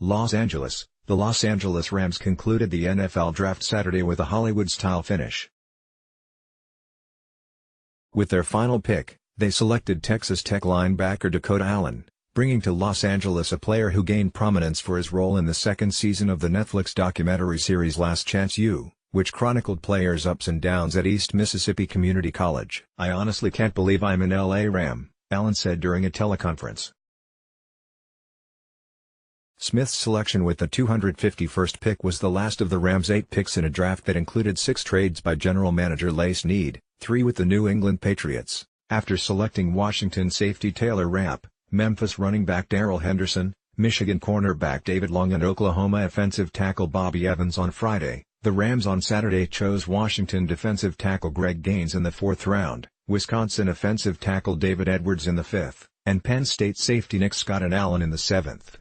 Los Angeles. The Los Angeles Rams concluded the NFL Draft Saturday with a Hollywood-style finish. With their final pick, they selected Texas Tech linebacker Dakota Allen, bringing to Los Angeles a player who gained prominence for his role in the second season of the Netflix documentary series Last Chance U, which chronicled players' ups and downs at East Mississippi Community College. "I honestly can't believe I'm an LA Ram," Allen said during a teleconference. Smith's selection with the 251st pick was the last of the Rams' 8 picks in a draft that included 6 trades by general manager Leigh Snead, 3 with the New England Patriots, after selecting Washington safety Taylor Rapp, Memphis running back Darrell Henderson, Michigan cornerback David Long and Oklahoma offensive tackle Bobby Evans on Friday. The Rams on Saturday chose Washington defensive tackle Greg Gaines in the 4th round, Wisconsin offensive tackle David Edwards in the 5th, and Penn State safety Nick Scott and Allen in the 7th.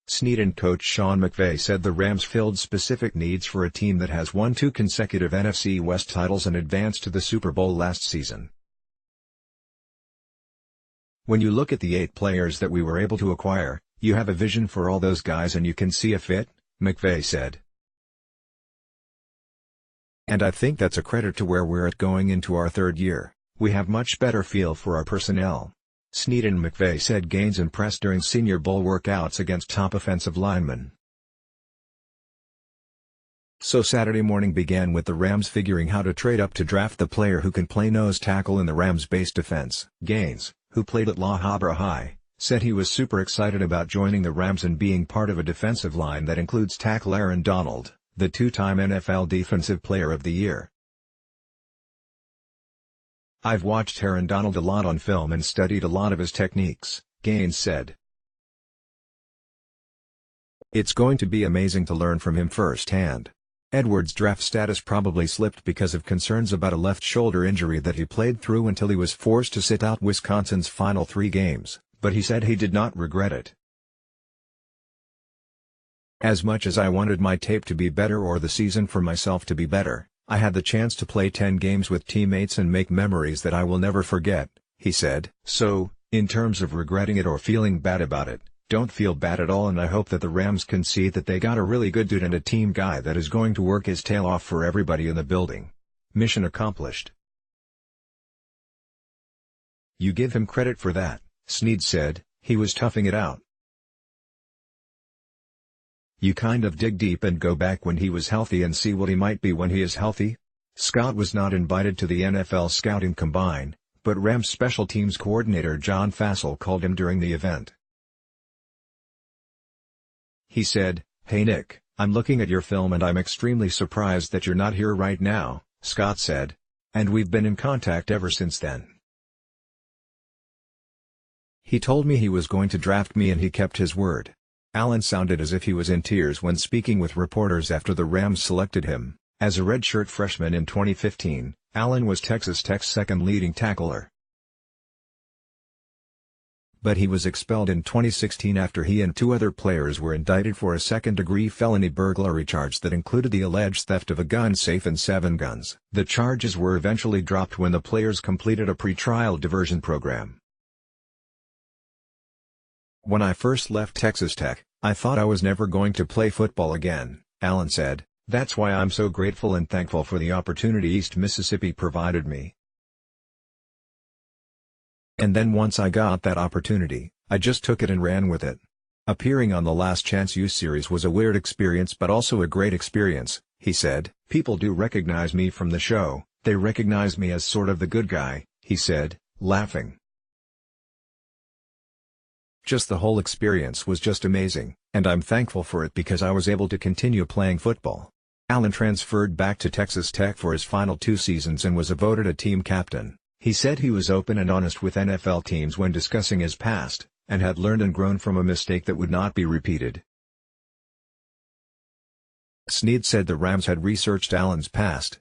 Snead and coach Sean McVay said the Rams filled specific needs for a team that has won 2 consecutive NFC West titles and advanced to the Super Bowl last season. "When you look at the 8 players that we were able to acquire, you have a vision for all those guys and you can see a fit," McVay said. "And I think that's a credit to where we're at going into our 3rd year. We have much better feel for our personnel." Snead and McVay said Gaines impressed during Senior Bowl workouts against top offensive linemen. So Saturday morning began with the Rams figuring how to trade up to draft the player who can play nose tackle in the Rams' base defense. Gaines, who played at La Habra High, said he was super excited about joining the Rams and being part of a defensive line that includes tackle Aaron Donald, the 2-time NFL Defensive Player of the Year. "I've watched Aaron Donald a lot on film and studied a lot of his techniques," Gaines said. "It's going to be amazing to learn from him firsthand." Edwards' draft status probably slipped because of concerns about a left shoulder injury that he played through until he was forced to sit out Wisconsin's final 3 games, but he said he did not regret it. "As much as I wanted my tape to be better or the season for myself to be better, I had the chance to play 10 games with teammates and make memories that I will never forget," he said. "So, in terms of regretting it or feeling bad about it, don't feel bad at all, and I hope that the Rams can see that they got a really good dude and a team guy that is going to work his tail off for everybody in the building. Mission accomplished." "You give him credit for that," Snead said. "He was toughing it out. You kind of dig deep and go back when he was healthy and see what he might be when he is healthy." Scott was not invited to the NFL Scouting Combine, but Rams special teams coordinator John Fassel called him during the event. He said, "Hey Nick, I'm looking at your film and I'm extremely surprised that you're not here right now," Scott said. "And we've been in contact ever since then. He told me he was going to draft me and he kept his word." Allen sounded as if he was in tears when speaking with reporters after the Rams selected him. As a redshirt freshman in 2015, Allen was Texas Tech's 2nd leading tackler. But he was expelled in 2016 after he and 2 other players were indicted for a second-degree felony burglary charge that included the alleged theft of a gun safe and 7 guns. The charges were eventually dropped when the players completed a pre-trial diversion program. "When I first left Texas Tech, I thought I was never going to play football again," Allen said. "That's why I'm so grateful and thankful for the opportunity East Mississippi provided me. And then once I got that opportunity, I just took it and ran with it. Appearing on the Last Chance U series was a weird experience but also a great experience," he said. "People do recognize me from the show, they recognize me as sort of the good guy," he said, laughing. "Just the whole experience was just amazing, and I'm thankful for it because I was able to continue playing football." Allen transferred back to Texas Tech for his final 2 seasons and was voted a team captain. He said he was open and honest with NFL teams when discussing his past, and had learned and grown from a mistake that would not be repeated. Snead said the Rams had researched Allen's past.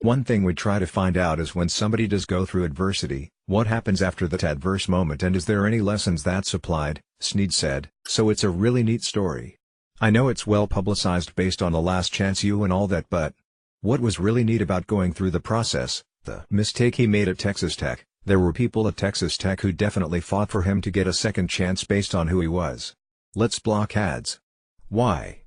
One thing we try to find out is when somebody does go through adversity, what happens after that adverse moment and is there any lessons that's applied, Snead said. "So it's a really neat story. I know it's well publicized based on the Last Chance U and all that, but what was really neat about going through the process, the mistake he made at Texas Tech, There were people at Texas Tech who definitely fought for him to get a second chance based on who he was. Let's block ads. Why?